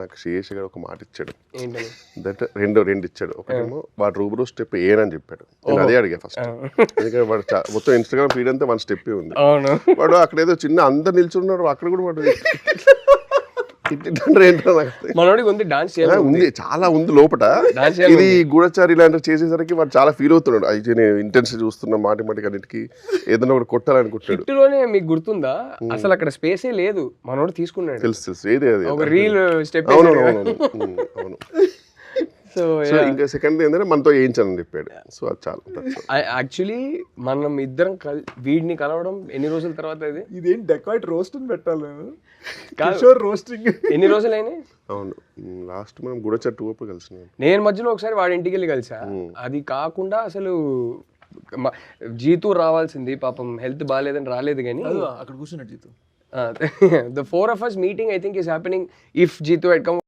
నాకు శేష్ గారు ఒక మాట ఇచ్చాడు, ఏంటని? దట్ రెండు ఇచ్చాడు. ఒకటేమో వాడు రూబరూ స్టెప్ ఏనని చెప్పాడు. నేను అదే అడిగా ఫస్ట్, ఎందుకంటే వాడు మొత్తం ఇన్స్టాగ్రామ్ ఫీడ్ అంతా 1 స్టెప్ ఉంది. అవును. వాడు అక్కడ ఏదో చిన్న అందరు నిల్చున్నారు, అక్కడ కూడా వాడు ఏంటో నాకు మనోడికి ఉంది డాన్స్ ఉంది, చాలా ఉంది లోపల. ఇది గూఢచారి ఇలాంటివి చేసేసరికి వాడు చాలా ఫీల్ అవుతున్నాడు. అయితే నేను ఇంటెన్స్ చూస్తున్నా మాటికి అన్నిటికి ఏదైనా ఒకటి కొట్టాలనుకుంటాడు. హిట్లోనే మీకు గుర్తుందా అసలు అక్కడ స్పేసే లేదు, మనోడు తీసుకున్నాడు. తెలుసు ఏది అది ఒక రీల్ స్టెప్. అవును. సో ఇంకా సెకండ్ ఏంటంటే మనతో వేయించాలని చెప్పాడు. సో అది చాలు. యాక్చువల్లీ మనం ఇద్దరం వీడిని కలవడం ఎన్ని రోజుల తర్వాత? ఇదేం డెకాయిట్ రోస్ట్ అని పెట్టాలి, కిషోర్ రోస్టింగ్. ఎన్ని రోజులైనాయి? అవును, లాస్ట్ మనం గూఢచారి 2 అప్పుడు కలిసినాం. నేను మధ్యలో ఒకసారి వాడి ఇంటికి వెళ్ళి కలిసా. అది కాకుండా అసలు జీతూ రావాల్సింది, పాపం హెల్త్ బాగాలేదని రాలేదు. కానీ అక్కడ కూర్చున్నాడు Jitu. The 4 of us meeting I think is happening if Jeetu had come